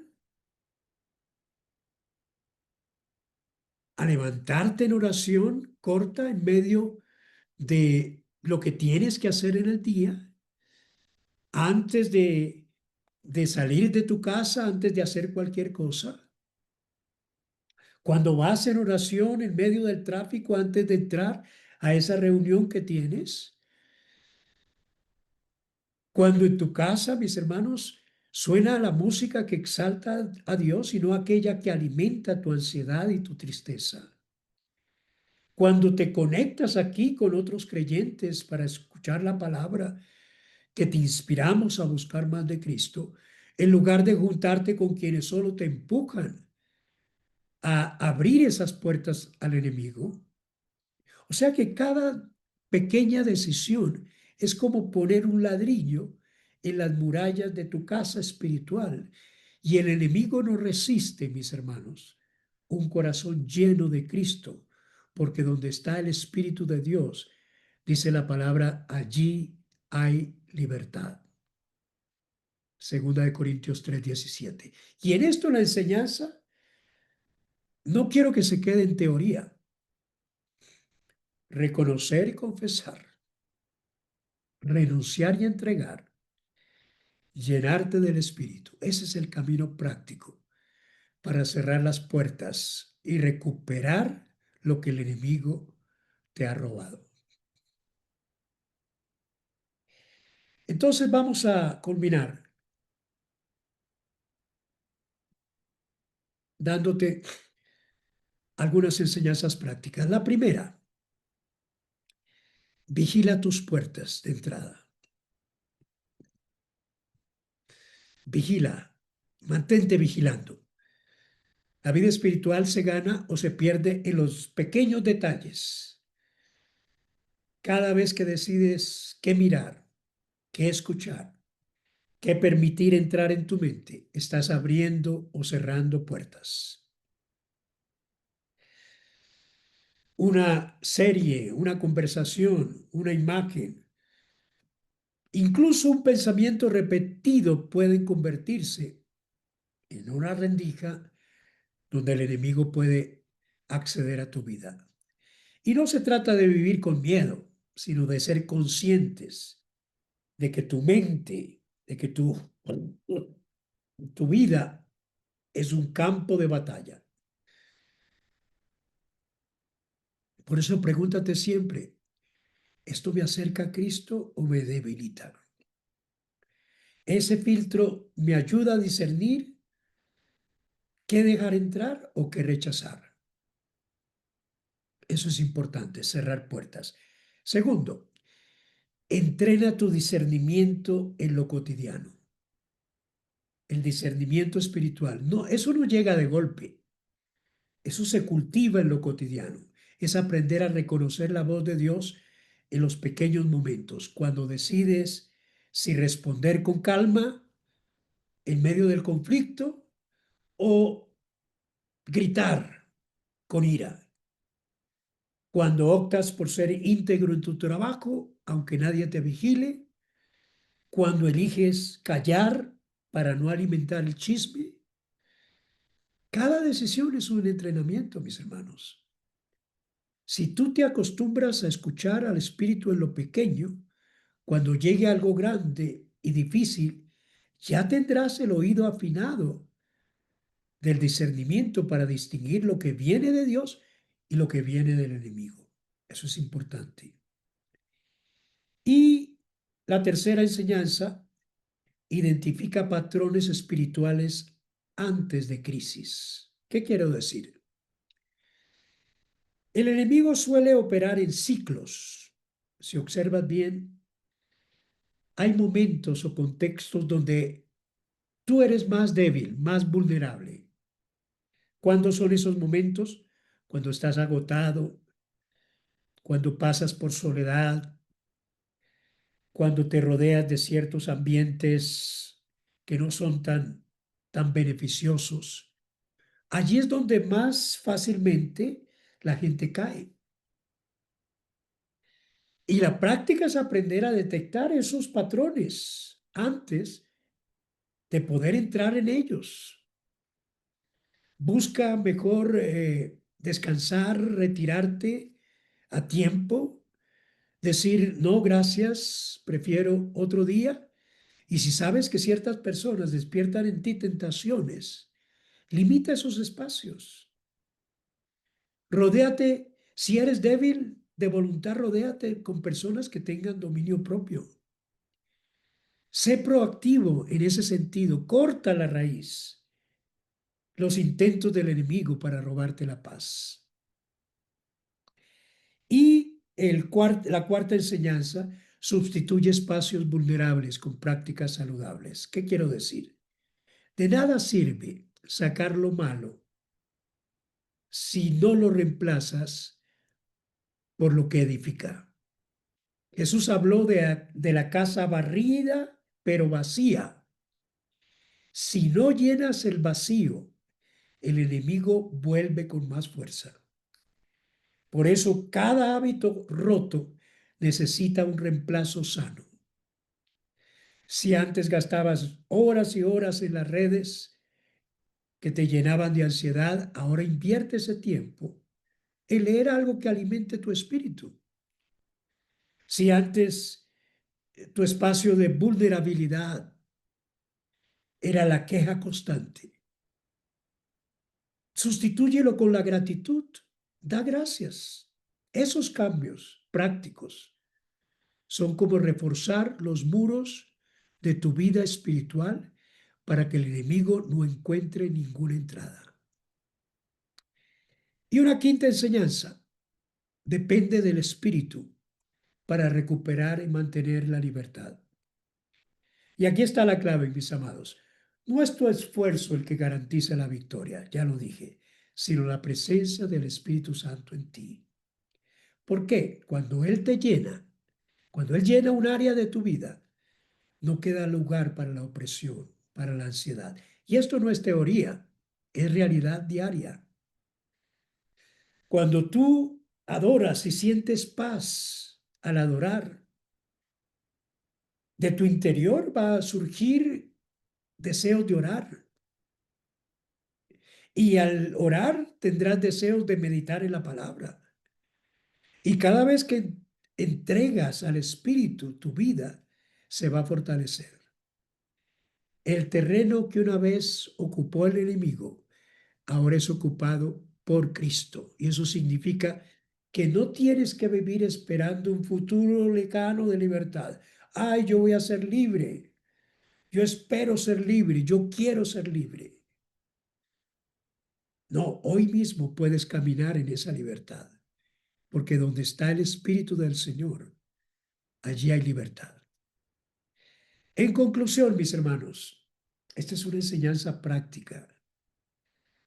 a levantarte en oración corta en medio de lo que tienes que hacer en el día antes de salir de tu casa, antes de hacer cualquier cosa. Cuando vas en oración en medio del tráfico, antes de entrar a esa reunión que tienes. Cuando en tu casa, mis hermanos, suena la música que exalta a Dios y no aquella que alimenta tu ansiedad y tu tristeza. Cuando te conectas aquí con otros creyentes para escuchar la palabra que te inspiramos a buscar más de Cristo, en lugar de juntarte con quienes solo te empujan a abrir esas puertas al enemigo. O sea que cada pequeña decisión es como poner un ladrillo en las murallas de tu casa espiritual. Y el enemigo no resiste, mis hermanos, un corazón lleno de Cristo, porque donde está el Espíritu de Dios, dice la palabra, allí hay libertad. Segunda de Corintios 3:17. Y en esto la enseñanza, no quiero que se quede en teoría. Reconocer y confesar, renunciar y entregar, llenarte del Espíritu. Ese es el camino práctico para cerrar las puertas y recuperar lo que el enemigo te ha robado. Entonces vamos a culminar dándote algunas enseñanzas prácticas. La primera, vigila tus puertas de entrada. Vigila, mantente vigilando. La vida espiritual se gana o se pierde en los pequeños detalles. Cada vez que decides qué mirar, qué escuchar, qué permitir entrar en tu mente, estás abriendo o cerrando puertas. Una serie, una conversación, una imagen, incluso un pensamiento repetido pueden convertirse en una rendija donde el enemigo puede acceder a tu vida. Y no se trata de vivir con miedo, sino de ser conscientes de que tu mente, de que tu vida es un campo de batalla. Por eso pregúntate siempre, ¿esto me acerca a Cristo o me debilita? Ese filtro me ayuda a discernir qué dejar entrar o qué rechazar. Eso es importante, cerrar puertas. Segundo, entrena tu discernimiento en lo cotidiano. El discernimiento espiritual. No, eso no llega de golpe. Eso se cultiva en lo cotidiano. Es aprender a reconocer la voz de Dios en los pequeños momentos, cuando decides si responder con calma en medio del conflicto o gritar con ira. Cuando optas por ser íntegro en tu trabajo, aunque nadie te vigile. Cuando eliges callar para no alimentar el chisme. Cada decisión es un entrenamiento, mis hermanos. Si tú te acostumbras a escuchar al Espíritu en lo pequeño, cuando llegue algo grande y difícil, ya tendrás el oído afinado del discernimiento para distinguir lo que viene de Dios y lo que viene del enemigo. Eso es importante. Y la tercera enseñanza, identifica patrones espirituales antes de crisis. ¿Qué quiero decir? El enemigo suele operar en ciclos. Si observas bien, hay momentos o contextos donde tú eres más débil, más vulnerable. ¿Cuándo son esos momentos? Cuando estás agotado, cuando pasas por soledad, cuando te rodeas de ciertos ambientes que no son tan beneficiosos. Allí es donde más fácilmente la gente cae. Y la práctica es aprender a detectar esos patrones antes de poder entrar en ellos. Busca mejor descansar, retirarte a tiempo, Decir, no, gracias, prefiero otro día. Y si sabes que ciertas personas despiertan en ti tentaciones, limita esos espacios. Rodéate, si eres débil de voluntad, rodéate con personas que tengan dominio propio. Sé proactivo en ese sentido, corta la raíz, los intentos del enemigo para robarte la paz. Y la cuarta enseñanza, sustituye espacios vulnerables con prácticas saludables. ¿Qué quiero decir? De nada sirve sacar lo malo si no lo reemplazas por lo que edifica. Jesús habló de la casa barrida, pero vacía. Si no llenas el vacío, el enemigo vuelve con más fuerza. Por eso cada hábito roto necesita un reemplazo sano. Si antes gastabas horas y horas en las redes que te llenaban de ansiedad, ahora invierte ese tiempo en leer algo que alimente tu espíritu. Si antes tu espacio de vulnerabilidad era la queja constante, sustitúyelo con la gratitud. Da gracias. Esos cambios prácticos son como reforzar los muros de tu vida espiritual para que el enemigo no encuentre ninguna entrada. Y una quinta enseñanza, depende del espíritu para recuperar y mantener la libertad. Y aquí está la clave, mis amados. No es tu esfuerzo el que garantiza la victoria, ya lo dije, sino la presencia del Espíritu Santo en ti. ¿Por qué? Cuando Él te llena, cuando Él llena un área de tu vida, no queda lugar para la opresión, para la ansiedad. Y esto no es teoría, es realidad diaria. Cuando tú adoras y sientes paz al adorar, de tu interior va a surgir deseos de orar. Y al orar tendrás deseos de meditar en la palabra. Y cada vez que entregas al Espíritu tu vida, se va a fortalecer. El terreno que una vez ocupó el enemigo, ahora es ocupado por Cristo. Y eso significa que no tienes que vivir esperando un futuro lejano de libertad. Ay, yo voy a ser libre. Yo espero ser libre. Yo quiero ser libre. No, hoy mismo puedes caminar en esa libertad, porque donde está el Espíritu del Señor, allí hay libertad. En conclusión, mis hermanos, esta es una enseñanza práctica.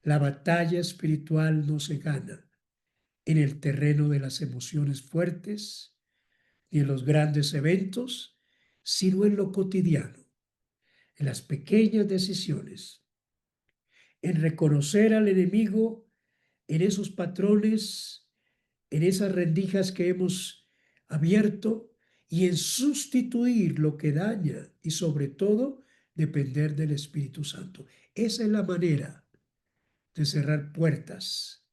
La batalla espiritual no se gana en el terreno de las emociones fuertes ni en los grandes eventos, sino en lo cotidiano, en las pequeñas decisiones, en reconocer al enemigo en esos patrones, en esas rendijas que hemos abierto y en sustituir lo que daña y sobre todo depender del Espíritu Santo. Esa es la manera de cerrar puertas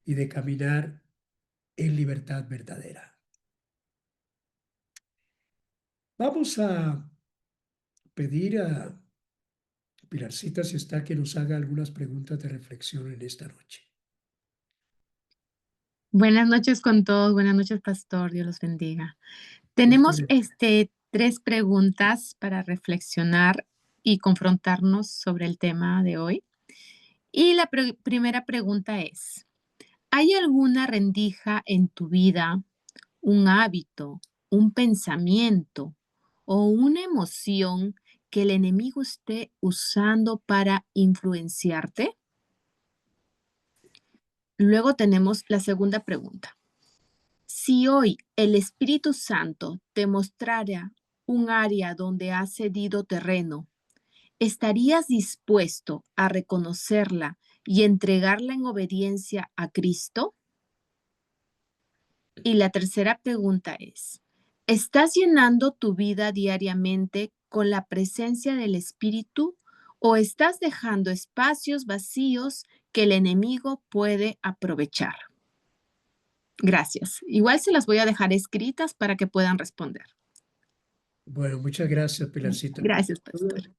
y de caminar en libertad verdadera. Vamos a pedir a Pilarcita, si está, que nos haga algunas preguntas de reflexión en esta noche. Buenas noches con todos, buenas noches, pastor, Dios los bendiga. Gusto Tenemos en tres preguntas para reflexionar y confrontarnos sobre el tema de hoy. Y la primera pregunta es, ¿hay alguna rendija en tu vida, un hábito, un pensamiento o una emoción que el enemigo esté usando para influenciarte? Luego tenemos la segunda pregunta. Si hoy el Espíritu Santo te mostrara un área donde has cedido terreno, ¿estarías dispuesto a reconocerla y entregarla en obediencia a Cristo? Y la tercera pregunta es, ¿estás llenando tu vida diariamente con la presencia del Espíritu o estás dejando espacios vacíos que el enemigo puede aprovechar? Gracias. Igual se las voy a dejar escritas para que puedan responder. Bueno, muchas gracias, Pilarcita, por Gracias, tu ayuda. pastor.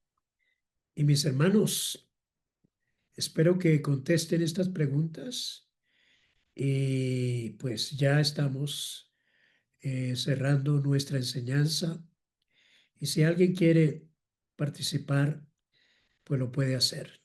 Y mis hermanos, espero que contesten estas preguntas y pues ya estamos cerrando nuestra enseñanza. Y si alguien quiere participar, pues lo puede hacer.